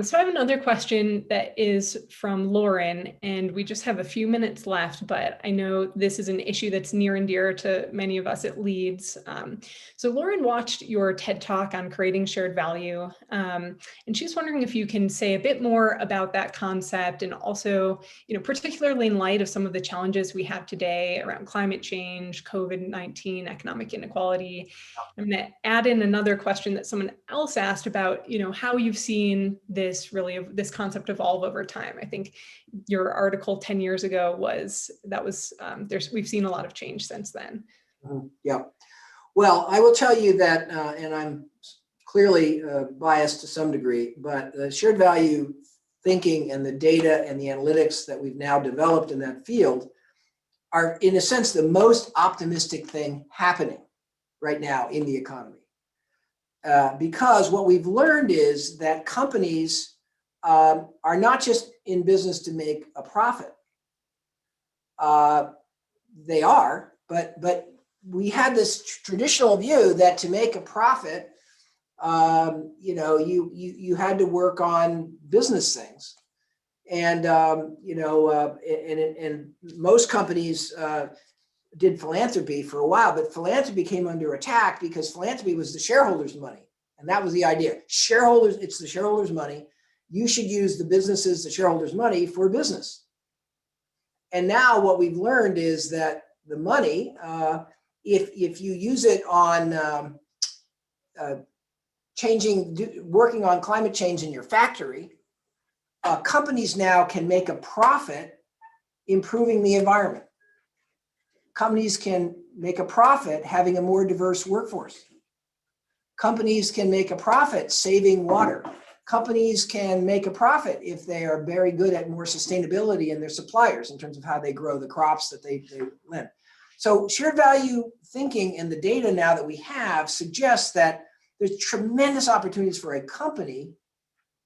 So I have another question that is from Lauren, and we just have a few minutes left, but I know this is an issue that's near and dear to many of us at Leeds. So Lauren watched your TED Talk on creating shared value, and she's wondering if you can say a bit more about that concept, and also, particularly in light of some of the challenges we have today around climate change, COVID-19, economic inequality. I'm going to add in another question that someone else asked about, how you've seen this concept evolve over time. I think your article 10 years ago we've seen a lot of change since then. Yeah. Well, I will tell you that, and I'm clearly biased to some degree, but the shared value thinking and the data and the analytics that we've now developed in that field are, in a sense, the most optimistic thing happening right now in the economy. Because what we've learned is that companies are not just in business to make a profit. They are, but we had this traditional view that to make a profit, you had to work on business things, and and most companies did philanthropy for a while, but philanthropy came under attack because philanthropy was the shareholders' money. And that was the idea. It's the shareholders' money. You should use the businesses, the shareholders' money for business. And now what we've learned is that the money, if you use it on working on climate change in your factory, companies now can make a profit improving the environment. Companies can make a profit having a more diverse workforce. Companies can make a profit saving water. Companies can make a profit if they are very good at more sustainability in their suppliers in terms of how they grow the crops that they lend. So shared value thinking and the data now that we have suggests that there's tremendous opportunities for a company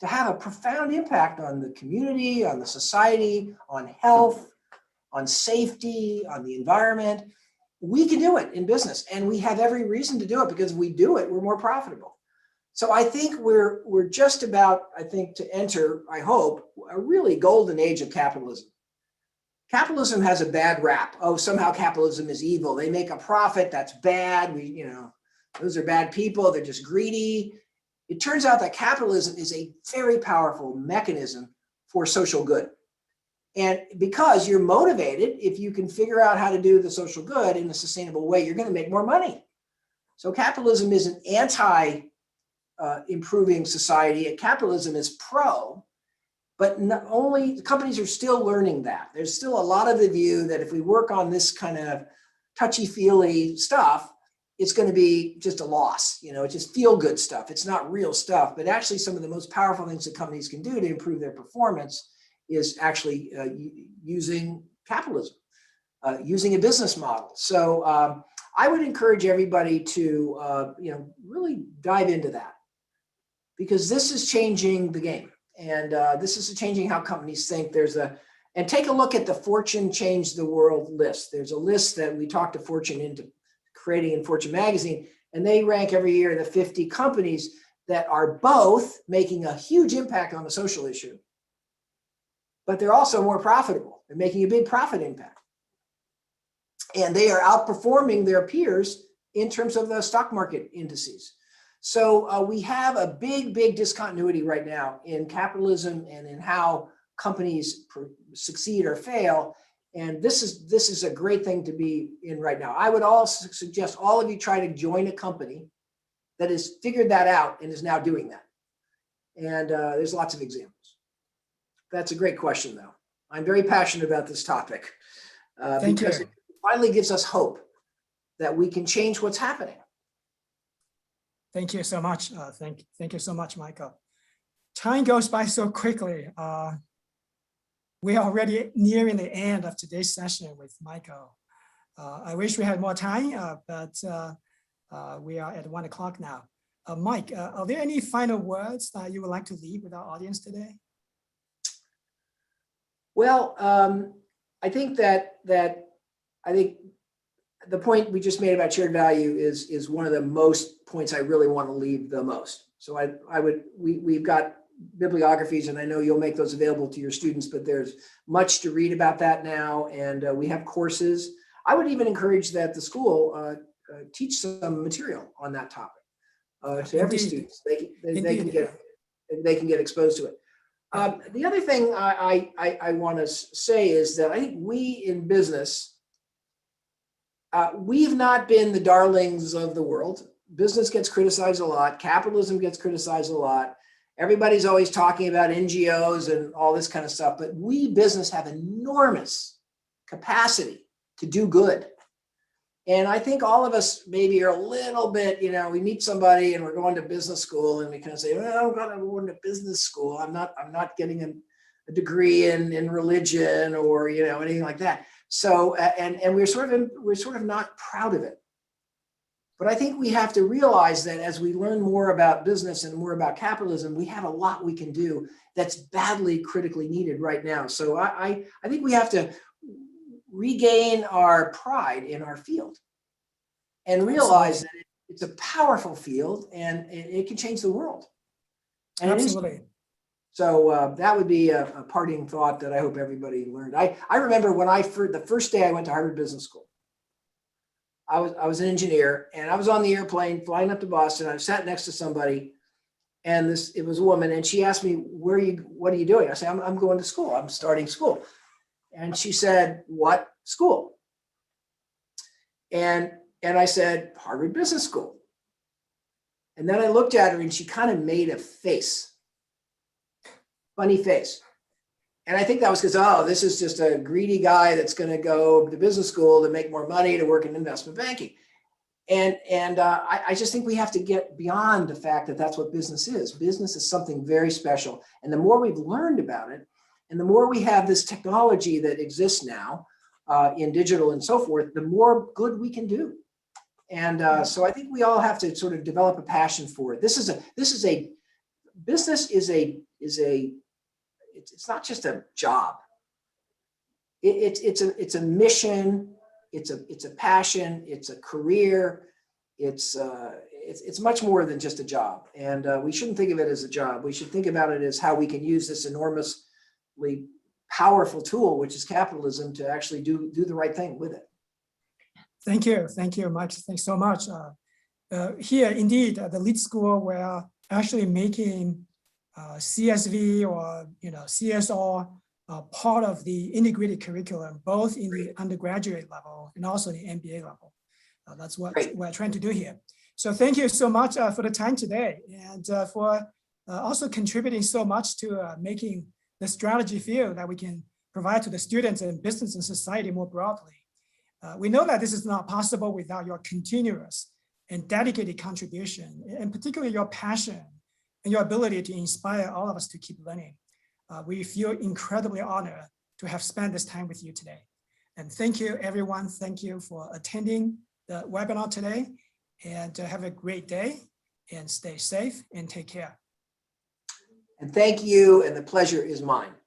to have a profound impact on the community, on the society, on health, on safety, on the environment. We can do it in business, and we have every reason to do it, because if we do it, we're more profitable. So I think we're just about, to enter, I hope, a really golden age of capitalism. Capitalism has a bad rap. Oh, somehow capitalism is evil. They make a profit, that's bad. Those are bad people, they're just greedy. It turns out that capitalism is a very powerful mechanism for social good. And because you're motivated, if you can figure out how to do the social good in a sustainable way, you're going to make more money. So capitalism isn't anti-improving society. Capitalism is pro, but not only companies are still learning that. There's still a lot of the view that if we work on this kind of touchy-feely stuff, it's going to be just a loss. It's just feel-good stuff. It's not real stuff. But actually, some of the most powerful things that companies can do to improve their performance is actually using capitalism, using a business model. So I would encourage everybody to really dive into that, because this is changing the game, and this is changing how companies think. And take a look at the Fortune Change the World list. There's a list that we talked to Fortune into creating in Fortune magazine, and they rank every year the 50 companies that are both making a huge impact on the social issue, but they're also more profitable. They're making a big profit impact. And they are outperforming their peers in terms of the stock market indices. So we have a big discontinuity right now in capitalism and in how companies succeed or fail. And this is a great thing to be in right now. I would also suggest all of you try to join a company that has figured that out and is now doing that. And there's lots of examples. That's a great question, though. I'm very passionate about this topic because it finally gives us hope that we can change what's happening. Thank you so much. Thank you so much, Michael. Time goes by so quickly. We are already nearing the end of today's session with Michael. I wish we had more time, but we are at 1 o'clock now. Mike, are there any final words that you would like to leave with our audience today? Well, I think the point we just made about shared value is one of the most points I really want to leave the most. So we've got bibliographies, and I know you'll make those available to your students, but there's much to read about that now, and we have courses. I would even encourage that the school teach some material on that topic to every student. They can get exposed to it. The other thing I want to say is that I think we in business, we've not been the darlings of the world. Business gets criticized a lot. Capitalism gets criticized a lot. Everybody's always talking about NGOs and all this kind of stuff, but we business have enormous capacity to do good. And I think all of us maybe are a little bit, we meet somebody and we're going to business school and we kind of say, well, I'm going to business school. I'm not getting a degree in religion or, anything like that. So, and we're sort of not proud of it. But I think we have to realize that as we learn more about business and more about capitalism, we have a lot we can do that's badly critically needed right now. So I think we have to regain our pride in our field and realize that it's a powerful field and it can change the world. And Absolutely. So that would be a parting thought that I hope everybody learned. I remember when the first day I went to Harvard Business School, I was an engineer and I was on the airplane flying up to Boston. I sat next to somebody and it was a woman and she asked me, what are you doing? I said, I'm going to school. I'm starting school. And she said, what school? And I said, Harvard Business School. And then I looked at her and she kind of made a face, funny face. And I think that was because, this is just a greedy guy that's going to go to business school to make more money to work in investment banking. And I just think we have to get beyond the fact that that's what business is. Business is something very special. And the more we've learned about it, and the more we have this technology that exists now in digital and so forth, the more good we can do. And so I think we all have to sort of develop a passion for it. Business it's not just a job. It's a mission. It's a passion. It's a career. It's much more than just a job. And we shouldn't think of it as a job. We should think about it as how we can use this enormously powerful tool, which is capitalism, to actually do the right thing with it. Thank you, Mike. Thanks so much. Here, indeed, at the Leeds School, we're actually making CSV or CSR part of the integrated curriculum, both in the undergraduate level and also the MBA level. That's what we're trying to do here. So thank you so much for the time today and for also contributing so much to making the strategy field that we can provide to the students and business and society more broadly. We know that this is not possible without your continuous and dedicated contribution, and particularly your passion and your ability to inspire all of us to keep learning. We feel incredibly honored to have spent this time with you today. And thank you, everyone. Thank you for attending the webinar today, and have a great day and stay safe and take care. And thank you, and the pleasure is mine.